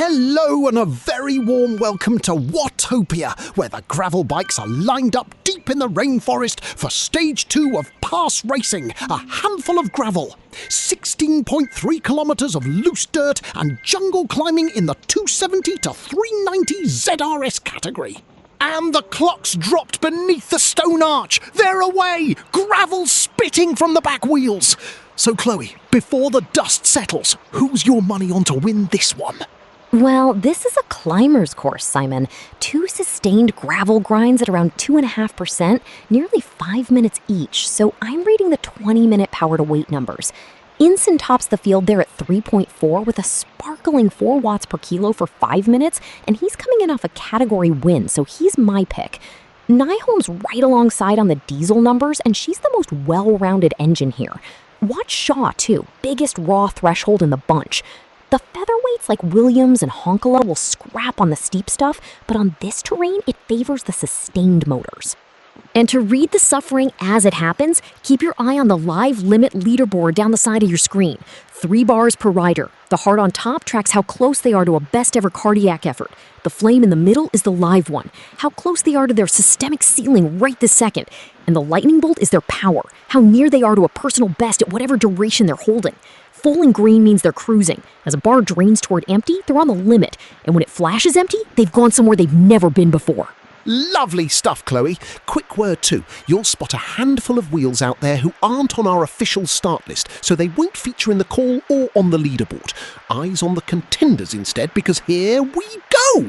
Hello and a very warm welcome to Watopia, where the gravel bikes are lined up deep in the rainforest for stage 2 of pass racing, a handful of gravel, 16.3 kilometres of loose dirt and jungle climbing in the 270 to 390 ZRS category. And the clocks dropped beneath the stone arch. They're away, gravel spitting from the back wheels. So Chloe, before the dust settles, who's your money on to win this one? Well, this is a climber's course, Simon. 2 sustained gravel grinds at around 2.5%, nearly 5 minutes each, so I'm reading the 20-minute power to weight numbers. Inson tops the field there at 3.4 with a sparkling 4 watts per kilo for 5 minutes, and he's coming in off a category win, so he's my pick. Nyholm's right alongside on the diesel numbers, and she's the most well-rounded engine here. Watch Shaw, too, biggest raw threshold in the bunch. The featherweights like Williams and Honkala will scrap on the steep stuff, but on this terrain, it favors the sustained motors. And to read the suffering as it happens, keep your eye on the live Limit Leaderboard down the side of your screen. 3 bars per rider. The heart on top tracks how close they are to a best ever cardiac effort. The flame in the middle is the live one, how close they are to their systemic ceiling right this second. And the lightning bolt is their power, how near they are to a personal best at whatever duration they're holding. Full and green means they're cruising. As a bar drains toward empty, they're on the limit. And when it flashes empty, they've gone somewhere they've never been before. Lovely stuff, Chloe. Quick word too, you'll spot a handful of wheels out there who aren't on our official start list, so they won't feature in the call or on the leaderboard. Eyes on the contenders instead, because here we go!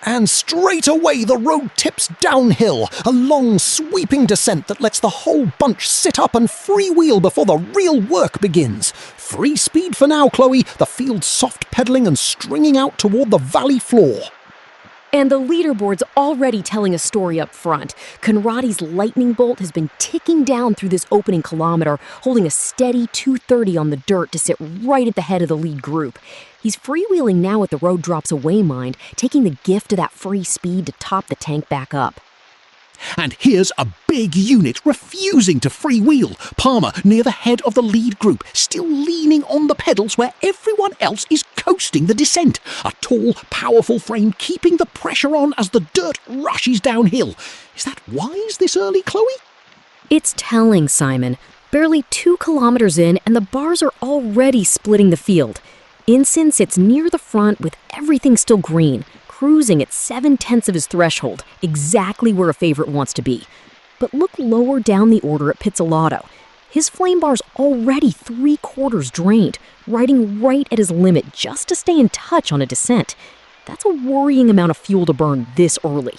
And straight away the road tips downhill, a long sweeping descent that lets the whole bunch sit up and freewheel before the real work begins. Free speed for now, Chloe, the field soft pedalling and stringing out toward the valley floor. And the leaderboard's already telling a story up front. Conradie's lightning bolt has been ticking down through this opening kilometer, holding a steady 2:30 on the dirt to sit right at the head of the lead group. He's freewheeling now at the road drops away mind, taking the gift of that free speed to top the tank back up. And here's a big unit refusing to freewheel. Palmer near the head of the lead group, still leaning on the pedals where everyone else is coasting the descent. A tall, powerful frame keeping the pressure on as the dirt rushes downhill. Is that wise this early, Chloe? It's telling, Simon. Barely 2 kilometers in and the bars are already splitting the field. Inson sits near the front with everything still green, cruising at 7/10 of his threshold, exactly where a favorite wants to be. But look lower down the order at Pizzolato. His flame bar's already 3/4 drained, riding right at his limit just to stay in touch on a descent. That's a worrying amount of fuel to burn this early.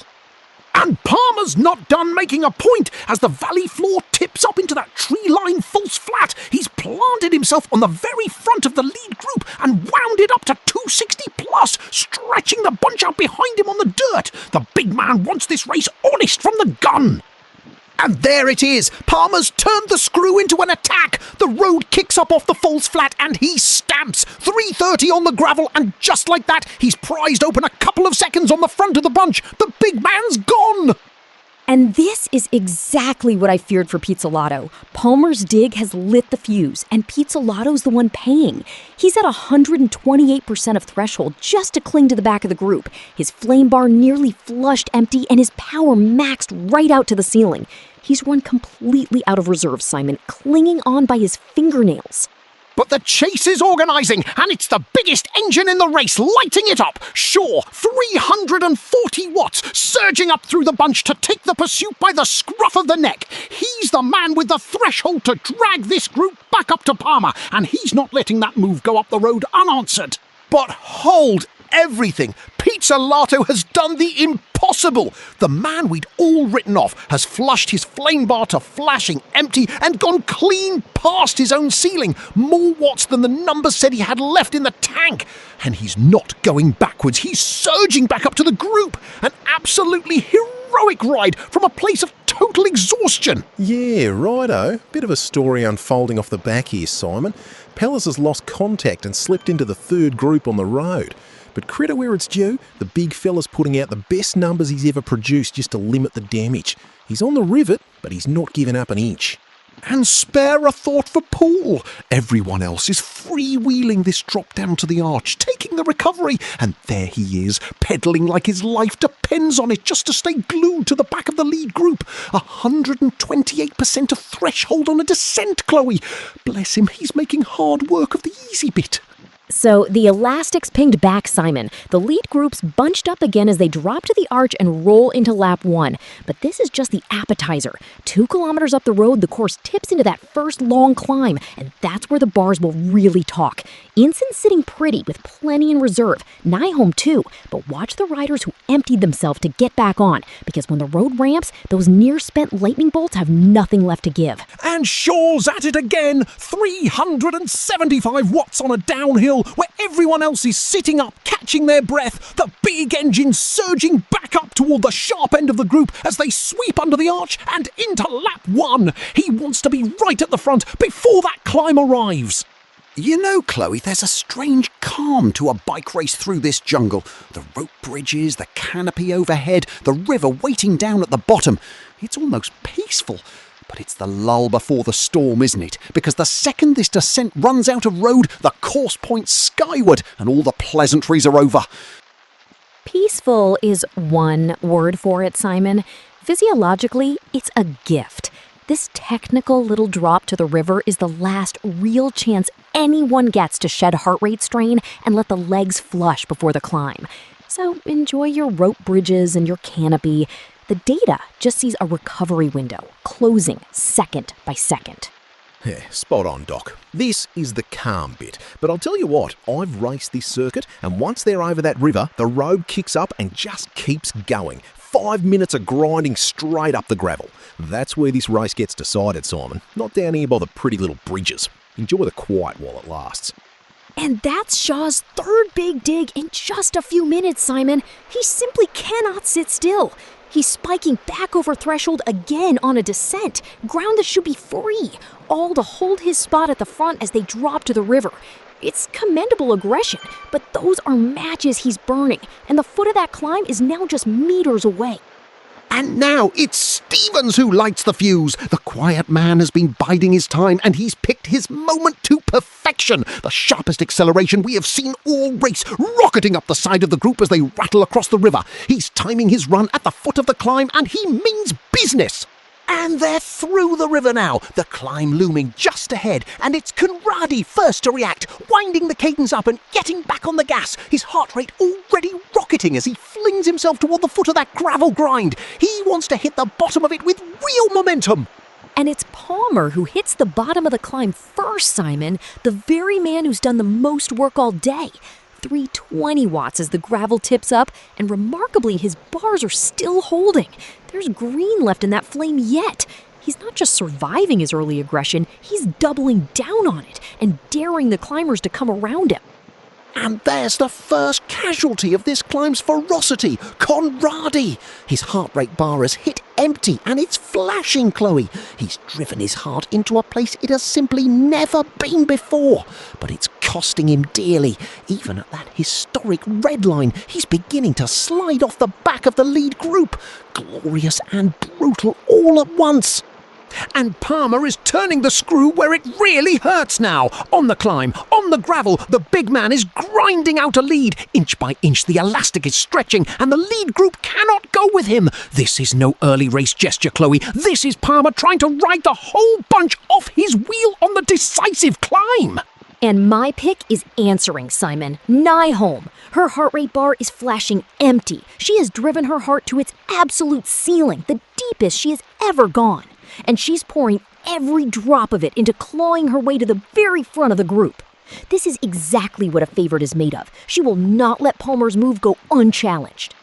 And Palmer's not done making a point as the valley floor tips up into that tree-lined false flat. He's planted himself on the very front of the lead group and wound it up to 260 plus, stretching the bunch out behind him on the dirt. The big man wants this race honest from the gun. And there it is. Palmer's turned the screw into an attack. The road kicks up off the false flat and he stamps. 3:30 on the gravel, and just like that, he's prized open a couple of seconds on the front of the bunch. The big man's gone. And this is exactly what I feared for Pizzolato. Palmer's dig has lit the fuse, and Pizzolato's the one paying. He's at 128% of threshold just to cling to the back of the group. His flame bar nearly flushed empty, and his power maxed right out to the ceiling. He's run completely out of reserve, Simon, clinging on by his fingernails. But the chase is organising, and it's the biggest engine in the race, lighting it up. Shaw, 340 watts, surging up through the bunch to take the pursuit by the scruff of the neck. He's the man with the threshold to drag this group back up to Palmer, and he's not letting that move go up the road unanswered. But hold everything. Pizzolato has done the impossible. The man we'd all written off has flushed his flame bar to flashing empty and gone clean past his own ceiling. More watts than the numbers said he had left in the tank. And he's not going backwards. He's surging back up to the group. An absolutely heroic ride from a place of total exhaustion. Yeah, righto. Bit of a story unfolding off the back here, Simon. Pellas has lost contact and slipped into the third group on the road. But credit where it's due, the big fella's putting out the best numbers he's ever produced just to limit the damage. He's on the rivet, but he's not giving up an inch. And spare a thought for Poole. Everyone else is freewheeling this drop down to the arch, taking the recovery, and there he is, pedalling like his life depends on it just to stay glued to the back of the lead group. 128% of threshold on a descent, Chloe. Bless him, he's making hard work of the easy bit. So the elastics pinged back Simon. The lead groups bunched up again as they drop to the arch and roll into lap 1. But this is just the appetizer. 2 kilometers up the road, the course tips into that first long climb, and that's where the bars will really talk. Inson's sitting pretty with plenty in reserve. Nyholm too. But watch the riders who emptied themselves to get back on, because when the road ramps, those near-spent lightning bolts have nothing left to give. And Shaw's at it again. 375 watts on a downhill where everyone else is sitting up, catching their breath. The big engine surging back up toward the sharp end of the group as they sweep under the arch and into lap 1. He wants to be right at the front before that climb arrives. You know, Chloe, there's a strange calm to a bike race through this jungle. The rope bridges, the canopy overhead, the river waiting down at the bottom. It's almost peaceful. But it's the lull before the storm, isn't it? Because the second this descent runs out of road, the course points skyward and all the pleasantries are over. Peaceful is one word for it, Simon. Physiologically, it's a gift. This technical little drop to the river is the last real chance anyone gets to shed heart rate strain and let the legs flush before the climb. So enjoy your rope bridges and your canopy. The data just sees a recovery window, closing second by second. Yeah, spot on, Doc. This is the calm bit. But I'll tell you what, I've raced this circuit, and once they're over that river, the road kicks up and just keeps going. 5 minutes of grinding straight up the gravel. That's where this race gets decided, Simon. Not down here by the pretty little bridges. Enjoy the quiet while it lasts. And that's Shaw's third big dig in just a few minutes, Simon. He simply cannot sit still. He's spiking back over threshold again on a descent, ground that should be free, all to hold his spot at the front as they drop to the river. It's commendable aggression, but those are matches he's burning, and the foot of that climb is now just meters away. And now it's Stevens who lights the fuse. The quiet man has been biding his time, and he's picked his moment to perfection. The sharpest acceleration we have seen all race, rocketing up the side of the group as they rattle across the river. He's timing his run at the foot of the climb, and he means business. And they're through the river now, the climb looming just ahead, and it's Conradie first to react, winding the cadence up and getting back on the gas, his heart rate already rocketing as he flings himself toward the foot of that gravel grind. He wants to hit the bottom of it with real momentum. And it's Palmer who hits the bottom of the climb first, Simon, the very man who's done the most work all day. 320 watts as the gravel tips up, and remarkably, his bars are still holding. There's green left in that flame yet. He's not just surviving his early aggression, he's doubling down on it and daring the climbers to come around him. And there's the first casualty of this climb's ferocity, Conradie. His heart rate bar has hit empty and it's flashing, Chloe. He's driven his heart into a place it has simply never been before. But it's costing him dearly. Even at that historic red line, he's beginning to slide off the back of the lead group. Glorious and brutal all at once. And Palmer is turning the screw where it really hurts now. On the climb, on the gravel, the big man is grinding out a lead. Inch by inch, the elastic is stretching, and the lead group cannot go with him. This is no early race gesture, Chloe. This is Palmer trying to ride the whole bunch off his wheel on the decisive climb. And my pick is answering, Simon. Nyholm. Her heart rate bar is flashing empty. She has driven her heart to its absolute ceiling, the deepest she has ever gone. And she's pouring every drop of it into clawing her way to the very front of the group. This is exactly what a favorite is made of. She will not let Palmer's move go unchallenged.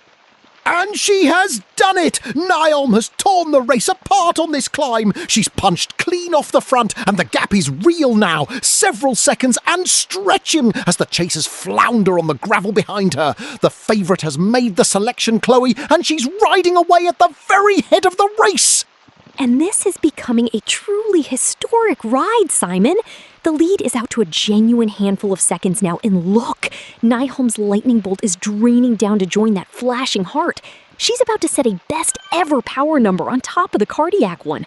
And she has done it! Nyholm has torn the race apart on this climb. She's punched clean off the front, and the gap is real now. Several seconds and stretching as the chasers flounder on the gravel behind her. The favourite has made the selection, Chloe, and she's riding away at the very head of the race. And this is becoming a truly historic ride, Simon. The lead is out to a genuine handful of seconds now, and look, Nyholm's lightning bolt is draining down to join that flashing heart. She's about to set a best ever power number on top of the cardiac one.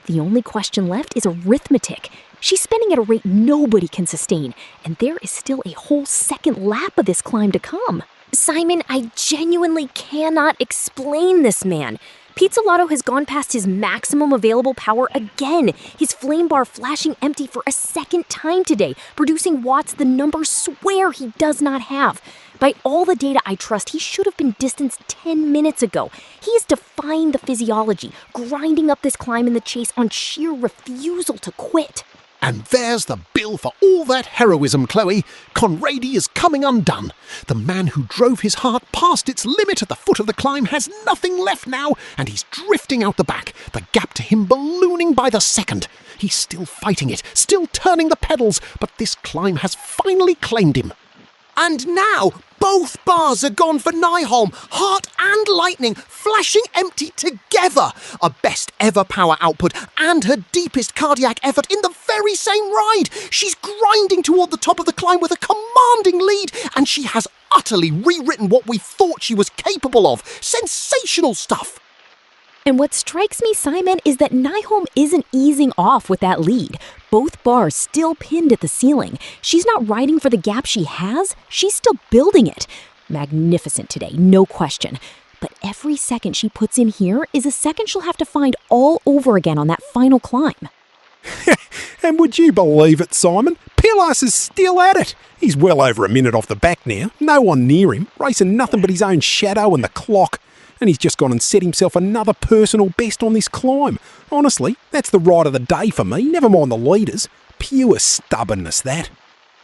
The only question left is arithmetic. She's spinning at a rate nobody can sustain, and there is still a whole second lap of this climb to come. Simon, I genuinely cannot explain this man. Pizzolato has gone past his maximum available power again. His flame bar flashing empty for a second time today, producing watts the numbers swear he does not have. By all the data I trust, he should have been distanced 10 minutes ago. He is defying the physiology, grinding up this climb in the chase on sheer refusal to quit. And there's the bill for all that heroism, Chloe. Conradie is coming undone. The man who drove his heart past its limit at the foot of the climb has nothing left now, and he's drifting out the back, the gap to him ballooning by the second. He's still fighting it, still turning the pedals, but this climb has finally claimed him. And now, both bars are gone for Nyholm. Heart and lightning flashing empty together. A best ever power output and her deepest cardiac effort in the very same ride. She's grinding toward the top of the climb with a commanding lead, and she has utterly rewritten what we thought she was capable of. Sensational stuff. And what strikes me, Simon, is that Nyholm isn't easing off with that lead. Both bars still pinned at the ceiling. She's not riding for the gap she has, she's still building it. Magnificent today, no question. But every second she puts in here is a second she'll have to find all over again on that final climb. And would you believe it, Simon? Pellas is still at it. He's well over a minute off the back now. No one near him, racing nothing but his own shadow and the clock. And he's just gone and set himself another personal best on this climb. Honestly, that's the ride of the day for me, never mind the leaders. Pure stubbornness, that.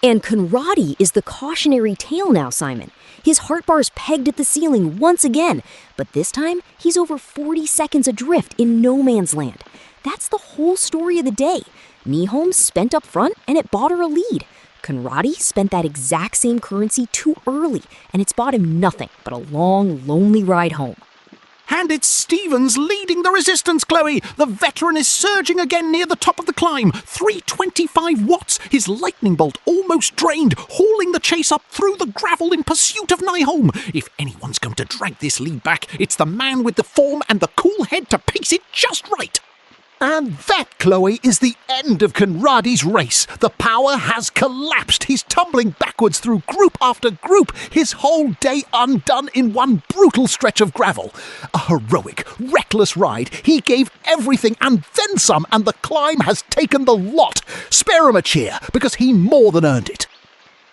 And Conradie is the cautionary tale now, Simon. His heart bar's pegged at the ceiling once again, but this time he's over 40 seconds adrift in no man's land. That's the whole story of the day. Nyholm spent up front and it bought her a lead. Conradie spent that exact same currency too early, and it's bought him nothing but a long, lonely ride home. And it's Stevens leading the resistance, Chloe. The veteran is surging again near the top of the climb. 325 watts, his lightning bolt almost drained, hauling the chase up through the gravel in pursuit of Nyholm. If anyone's going to drag this lead back, it's the man with the form and the cool head to pace it just right. And that, Chloe, is the end of Conradie's race. The power has collapsed. He's tumbling backwards through group after group, his whole day undone in one brutal stretch of gravel. A heroic, reckless ride. He gave everything and then some, and the climb has taken the lot. Spare him a cheer, because he more than earned it.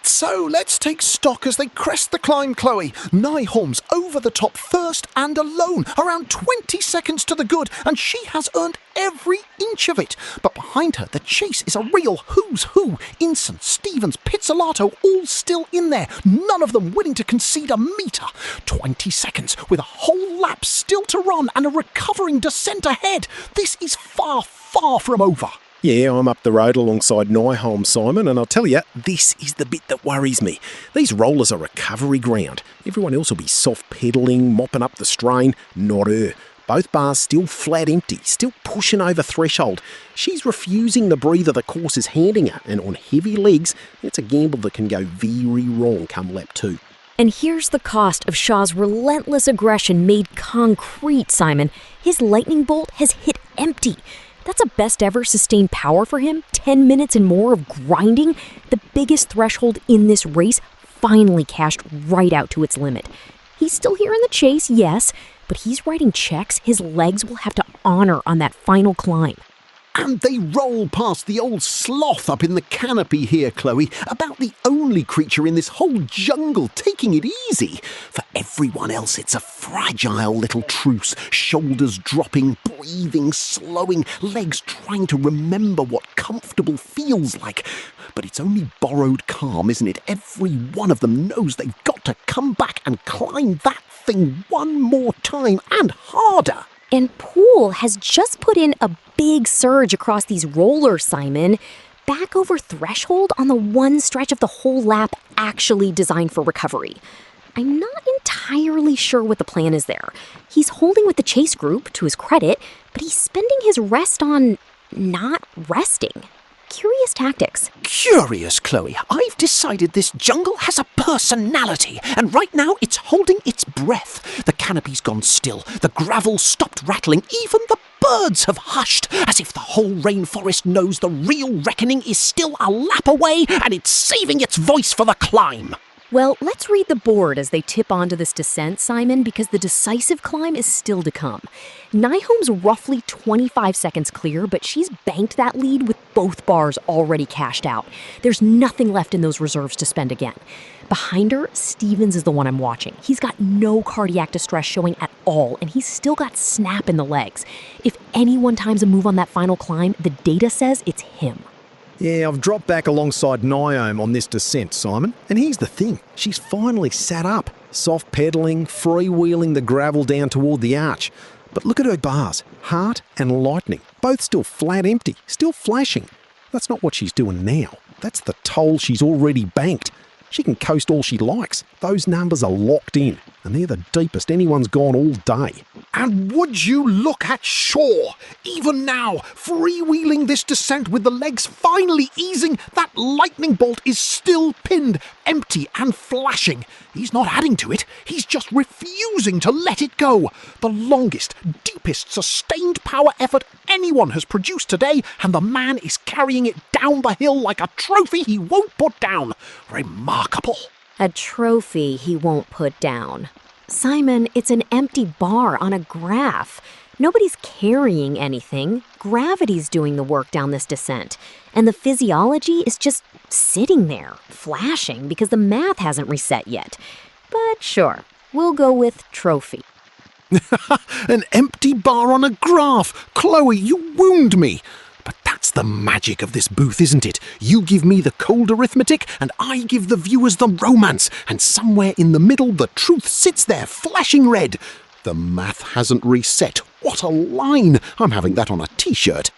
So let's take stock as they crest the climb, Chloe. Nyholm's over the top first and alone, around 20 seconds to the good, and she has earned every inch of it. But behind her, the chase is a real who's who. Inson, Stevens, Pizzolato, all still in there, none of them willing to concede a metre. 20 seconds, with a whole lap still to run and a recovering descent ahead. This is far, far from over. Yeah, I'm up the road alongside Nyholm, Simon, and I'll tell you, this is the bit that worries me. These rollers are recovery ground. Everyone else will be soft-pedalling, mopping up the strain. Not her. Both bars still flat empty, still pushing over threshold. She's refusing the breather the course is handing her, and on heavy legs, it's a gamble that can go very wrong come lap 2. And here's the cost of Shaw's relentless aggression made concrete, Simon. His lightning bolt has hit empty. That's a best ever sustained power for him, 10 minutes and more of grinding. The biggest threshold in this race finally cashed right out to its limit. He's still here in the chase, yes, but he's writing checks his legs will have to honor on that final climb. And they roll past the old sloth up in the canopy here, Chloe, about the only creature in this whole jungle taking it easy. For everyone else, it's a fragile little truce, shoulders dropping, breathing, slowing, legs trying to remember what comfortable feels like. But it's only borrowed calm, isn't it? Every one of them knows they've got to come back and climb that thing one more time and harder. And Poole has just put in a big surge across these rollers, Simon. Back over threshold on the one stretch of the whole lap actually designed for recovery. I'm not entirely sure what the plan is there. He's holding with the chase group, to his credit, but he's spending his rest on not resting. Curious tactics. Curious, Chloe. I've decided this jungle has a personality, and right now it's holding its breath. The canopy's gone still, the gravel stopped rattling, even the birds have hushed, as if the whole rainforest knows the real reckoning is still a lap away and it's saving its voice for the climb. Well, let's read the board as they tip onto this descent, Simon, because the decisive climb is still to come. Nyholm's roughly 25 seconds clear, but she's banked that lead with both bars already cashed out. There's nothing left in those reserves to spend again. Behind her, Stevens is the one I'm watching. He's got no cardiac distress showing at all, and he's still got snap in the legs. If anyone times a move on that final climb, the data says it's him. Yeah, I've dropped back alongside Nyholm on this descent, Simon. And here's the thing, she's finally sat up, soft pedalling, freewheeling the gravel down toward the arch. But look at her bars, heart and lightning, both still flat empty, still flashing. That's not what she's doing now. That's the toll she's already banked. She can coast all she likes. Those numbers are locked in, and they're the deepest anyone's gone all day. And would you look at Shaw, even now, freewheeling this descent with the legs finally easing, that lightning bolt is still pinned, empty and flashing. He's not adding to it, he's just refusing to let it go. The longest, deepest, sustained power effort anyone has produced today, and the man is carrying it down the hill like a trophy he won't put down. Remarkable. A trophy he won't put down. Simon, it's an empty bar on a graph. Nobody's carrying anything. Gravity's doing the work down this descent. And the physiology is just sitting there, flashing, because the math hasn't reset yet. But sure, we'll go with trophy. An empty bar on a graph. Chloe, you wound me. But that's the magic of this booth, isn't it? You give me the cold arithmetic, and I give the viewers the romance. And somewhere in the middle, the truth sits there, flashing red. The math hasn't reset. What a line! I'm having that on a t-shirt.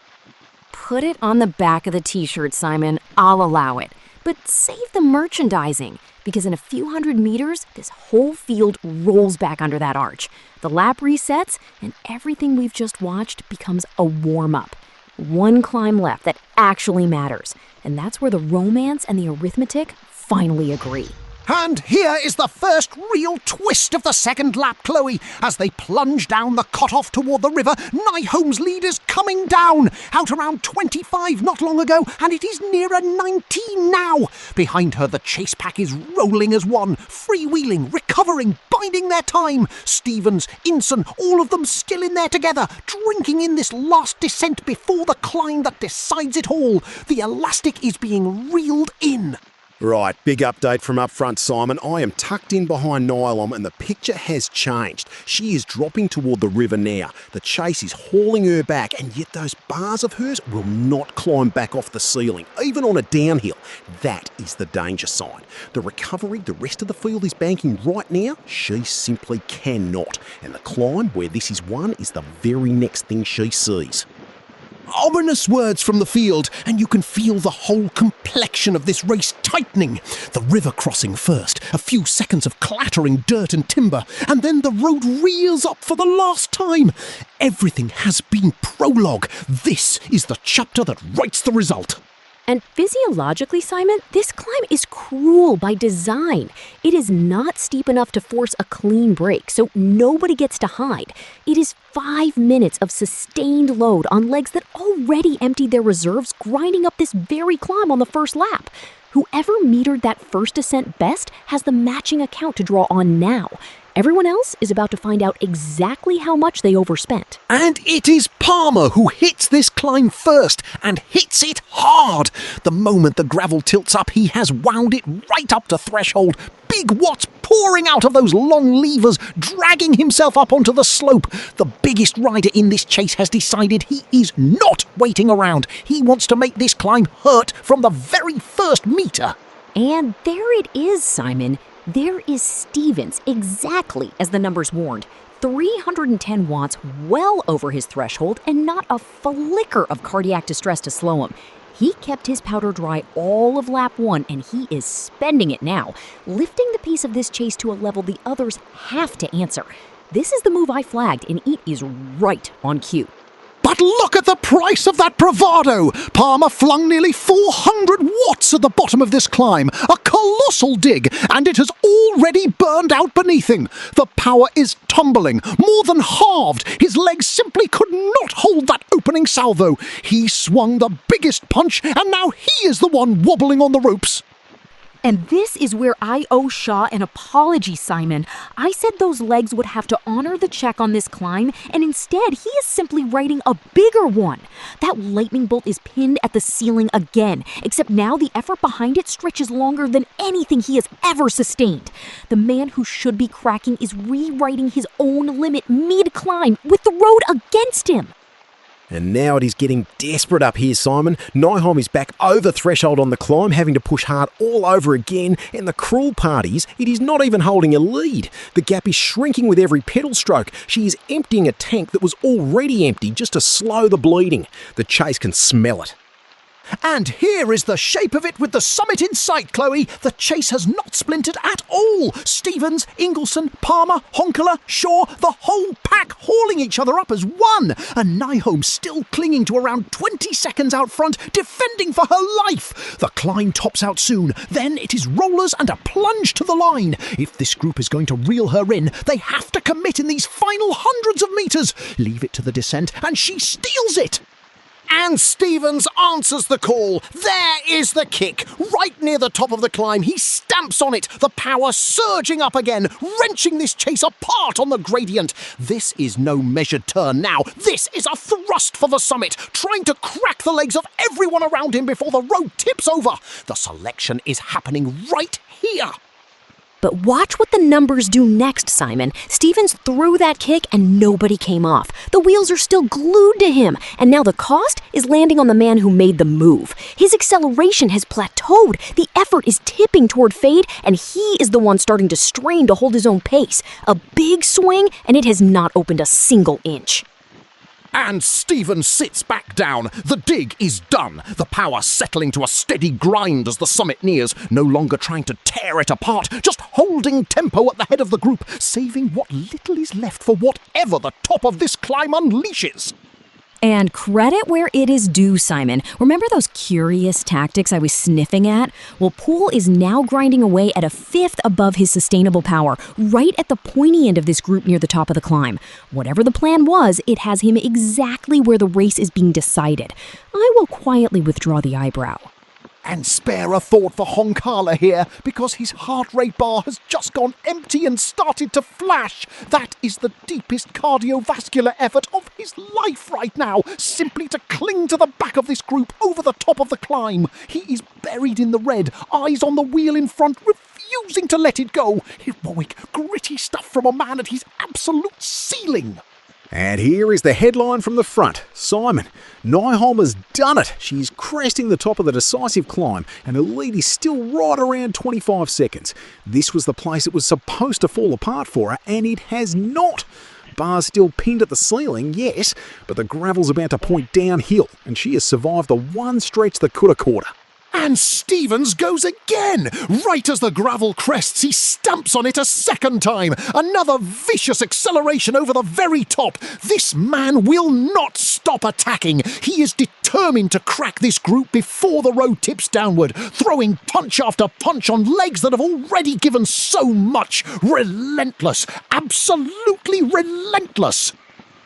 Put it on the back of the t-shirt, Simon. I'll allow it. But save the merchandising, because in a few hundred meters, this whole field rolls back under that arch. The lap resets, and everything we've just watched becomes a warm-up. One climb left that actually matters, and that's where the romance and the arithmetic finally agree. And here is the first real twist of the second lap, Chloe. As they plunge down the cutoff toward the river, Nyholm's lead is coming down. Out around 25 not long ago, and it is nearer 19 now. Behind her, the chase pack is rolling as one, freewheeling, recovering, biding their time. Stevens, Inson, all of them still in there together, drinking in this last descent before the climb that decides it all. The elastic is being reeled in. Right, big update from up front, Simon. I am tucked in behind Nyholm and the picture has changed. She is dropping toward the river now. The chase is hauling her back, and yet those bars of hers will not climb back off the ceiling, even on a downhill. That is the danger sign. The recovery the rest of the field is banking right now, she simply cannot. And the climb where this is won is the very next thing she sees. Ominous words from the field, and you can feel the whole complexion of this race tightening. The river crossing first, a few seconds of clattering dirt and timber, and then the road rears up for the last time. Everything has been prologue. This is the chapter that writes the result. And physiologically, Simon, this climb is cruel by design. It is not steep enough to force a clean break, so nobody gets to hide. It is 5 minutes of sustained load on legs that already emptied their reserves, grinding up this very climb on the first lap. Whoever metered that first descent best has the matching account to draw on now. Everyone else is about to find out exactly how much they overspent. And it is Palmer who hits this climb first, and hits it hard. The moment the gravel tilts up, he has wound it right up to threshold. Big watts pouring out of those long levers, dragging himself up onto the slope. The biggest rider in this chase has decided he is not waiting around. He wants to make this climb hurt from the very first meter. And there it is, Simon. There is Stevens, exactly as the numbers warned. 310 watts, well over his threshold, and not a flicker of cardiac distress to slow him. He kept his powder dry all of lap 1, and he is spending it now, lifting the pace of this chase to a level the others have to answer. This is the move I flagged, and it is right on cue. By But look at the price of that bravado! Palmer flung nearly 400 watts at the bottom of this climb, a colossal dig, and it has already burned out beneath him. The power is tumbling, more than halved. His legs simply could not hold that opening salvo. He swung the biggest punch, and now he is the one wobbling on the ropes. And this is where I owe Shaw an apology, Simon. I said those legs would have to honor the check on this climb, and instead he is simply writing a bigger one. That lightning bolt is pinned at the ceiling again, except now the effort behind it stretches longer than anything he has ever sustained. The man who should be cracking is rewriting his own limit mid-climb with the road against him. And now it is getting desperate up here, Simon. Nyholm is back over threshold on the climb, having to push hard all over again, and the cruel part is, it is not even holding a lead. The gap is shrinking with every pedal stroke. She is emptying a tank that was already empty just to slow the bleeding. The chase can smell it. And here is the shape of it with the summit in sight, Chloe. The chase has not splintered at all. Stevens, Inson, Palmer, Honkala, Shaw, the whole pack hauling each other up as one. And Nyholm still clinging to around 20 seconds out front, defending for her life. The climb tops out soon. Then it is rollers and a plunge to the line. If this group is going to reel her in, they have to commit in these final hundreds of meters. Leave it to the descent, and she steals it. And Stevens answers the call. There is the kick. Right near the top of the climb, he stamps on it, the power surging up again, wrenching this chase apart on the gradient. This is no measured turn now. This is a thrust for the summit, trying to crack the legs of everyone around him before the road tips over. The selection is happening right here. But watch what the numbers do next, Simon. Stevens threw that kick and nobody came off. The wheels are still glued to him, and now the cost is landing on the man who made the move. His acceleration has plateaued, the effort is tipping toward fade, and he is the one starting to strain to hold his own pace. A big swing, and it has not opened a single inch. And Stevens sits back down. The dig is done. The power settling to a steady grind as the summit nears, no longer trying to tear it apart, just holding tempo at the head of the group, saving what little is left for whatever the top of this climb unleashes. And credit where it is due, Simon. Remember those curious tactics I was sniffing at? Well, Poole is now grinding away at a fifth above his sustainable power, right at the pointy end of this group near the top of the climb. Whatever the plan was, it has him exactly where the race is being decided. I will quietly withdraw the eyebrow. And spare a thought for Honkala here, because his heart rate bar has just gone empty and started to flash. That is the deepest cardiovascular effort of his life right now, simply to cling to the back of this group over the top of the climb. He is buried in the red, eyes on the wheel in front, refusing to let it go. Heroic, gritty stuff from a man at his absolute ceiling. And here is the headline from the front. Simon, Nyholm has done it. She's cresting the top of the decisive climb, and her lead is still right around 25 seconds. This was the place it was supposed to fall apart for her, and it has not. Bars still pinned at the ceiling, yes, but the gravel's about to point downhill, and she has survived the one stretch that could have caught her. And Stevens goes again. Right as the gravel crests, he stamps on it a second time. Another vicious acceleration over the very top. This man will not stop attacking. He is determined to crack this group before the road tips downward, throwing punch after punch on legs that have already given so much. Relentless. Absolutely relentless.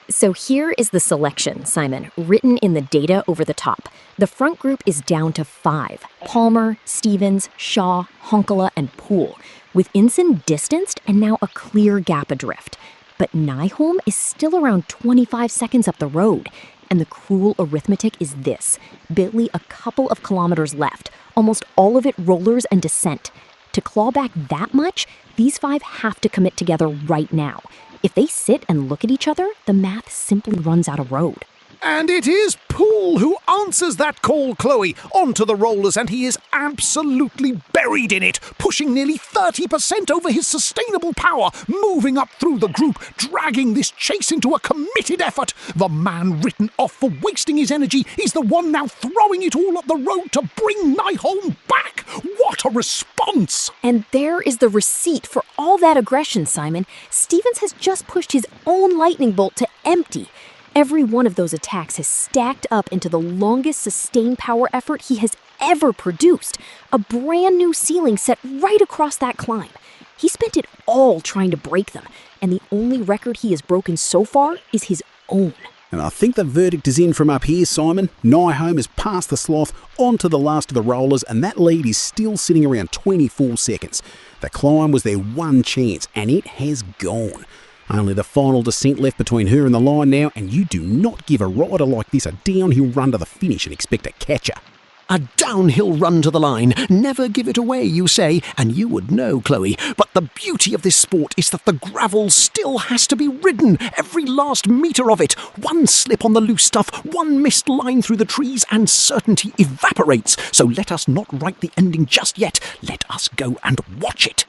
So here is the selection, Simon, written in the data over the top. The front group is down to 5. Palmer, Stevens, Shaw, Honkala, and Poole, with Inson distanced and now a clear gap adrift. But Nyholm is still around 25 seconds up the road. And the cruel arithmetic is this. Barely a couple of kilometers left, almost all of it rollers and descent. To claw back that much, these 5 have to commit together right now. If they sit and look at each other, the math simply runs out of road. And it is Poole who answers that call, Chloe, onto the rollers, and he is absolutely buried in it, pushing nearly 30% over his sustainable power, moving up through the group, dragging this chase into a committed effort. The man written off for wasting his energy is the one now throwing it all up the road to bring Nyholm back. What a response! And there is the receipt for all that aggression, Simon. Stevens has just pushed his own lightning bolt to empty. Every one of those attacks has stacked up into the longest sustained power effort he has ever produced, a brand new ceiling set right across that climb. He spent it all trying to break them, and the only record he has broken so far is his own. And I think the verdict is in from up here, Simon. Nyholm has passed the sloth onto the last of the rollers, and that lead is still sitting around 24 seconds. The climb was their one chance, and it has gone. Only the final descent left between her and the line now, and you do not give a rider like this a downhill run to the finish and expect to catch her. A downhill run to the line. Never give it away, you say, and you would know, Chloe. But the beauty of this sport is that the gravel still has to be ridden, every last metre of it. One slip on the loose stuff, one missed line through the trees, and certainty evaporates. So let us not write the ending just yet. Let us go and watch it.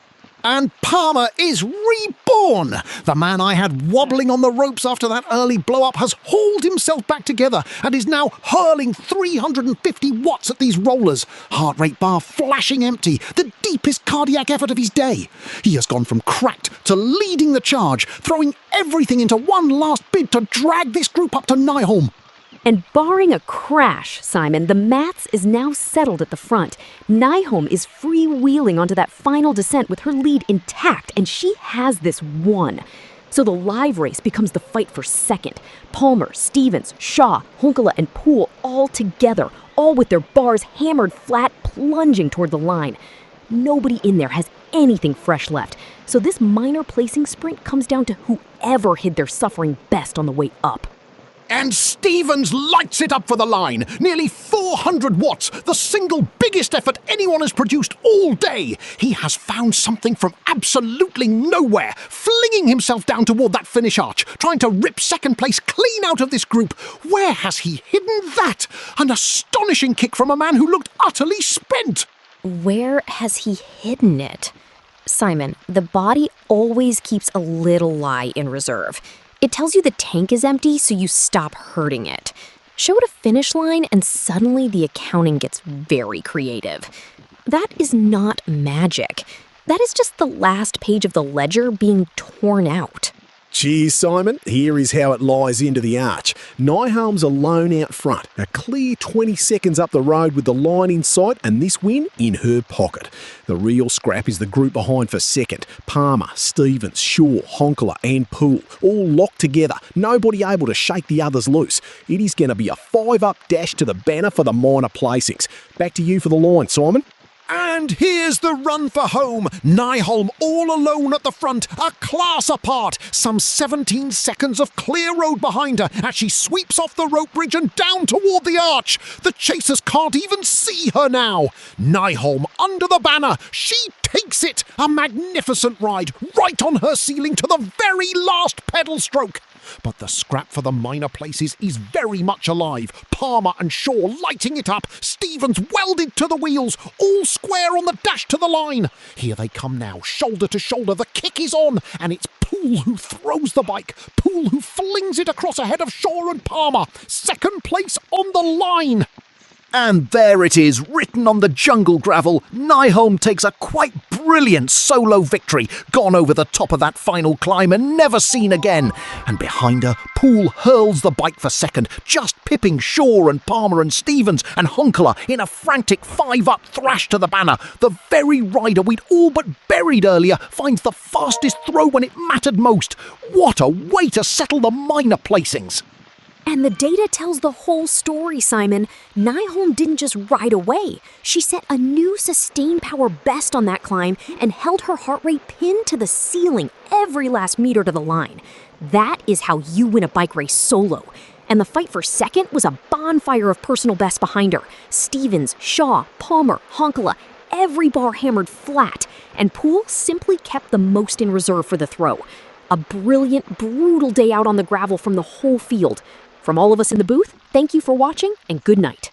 And Palmer is reborn! The man I had wobbling on the ropes after that early blow-up has hauled himself back together and is now hurling 350 watts at these rollers. Heart rate bar flashing empty, the deepest cardiac effort of his day. He has gone from cracked to leading the charge, throwing everything into one last bid to drag this group up to Nyholm. And barring a crash, Simon, the Mats is now settled at the front. Nyholm is freewheeling onto that final descent with her lead intact, and she has this won. So the live race becomes the fight for second. Palmer, Stevens, Shaw, Honkala, and Poole all together, all with their bars hammered flat, plunging toward the line. Nobody in there has anything fresh left. So this minor placing sprint comes down to whoever hid their suffering best on the way up. And Stevens lights it up for the line. Nearly 400 watts, the single biggest effort anyone has produced all day. He has found something from absolutely nowhere, flinging himself down toward that finish arch, trying to rip second place clean out of this group. Where has he hidden that? An astonishing kick from a man who looked utterly spent. Where has he hidden it? Simon, the body always keeps a little lie in reserve. It tells you the tank is empty, so you stop hurting it. Show it a finish line, and suddenly the accounting gets very creative. That is not magic. That is just the last page of the ledger being torn out. Cheers, Simon. Here is how it lies into the arch. Nyholm's alone out front, a clear 20 seconds up the road with the line in sight and this win in her pocket. The real scrap is the group behind for second. Palmer, Stevens, Shaw, Honkala and Poole, all locked together, nobody able to shake the others loose. It is going to be a 5-up dash to the banner for the minor placings. Back to you for the line, Simon. And here's the run for home. Nyholm all alone at the front, a class apart. Some 17 seconds of clear road behind her as she sweeps off the rope bridge and down toward the arch. The chasers can't even see her now. Nyholm under the banner. She takes it. A magnificent ride, right on her ceiling to the very last pedal stroke. But the scrap for the minor places is very much alive. Palmer and Shaw lighting it up. Stevens welded to the wheels, all square on the dash to the line. Here they come now, shoulder to shoulder. The kick is on, and it's Poole who throws the bike. Poole who flings it across ahead of Shaw and Palmer. Second place on the line. And there it is, written on the jungle gravel. Nyholm takes a quite brilliant solo victory, gone over the top of that final climb and never seen again. And behind her, Poole hurls the bike for second, just pipping Shaw and Palmer and Stevens and Honkala in a frantic 5-up thrash to the banner. The very rider we'd all but buried earlier finds the fastest throw when it mattered most. What a way to settle the minor placings. And the data tells the whole story, Simon. Nyholm didn't just ride away. She set a new sustained power best on that climb and held her heart rate pinned to the ceiling every last meter to the line. That is how you win a bike race solo. And the fight for second was a bonfire of personal bests behind her. Stevens, Shaw, Palmer, Honkala, every bar hammered flat. And Poole simply kept the most in reserve for the throw. A brilliant, brutal day out on the gravel from the whole field. From all of us in the booth, thank you for watching and good night.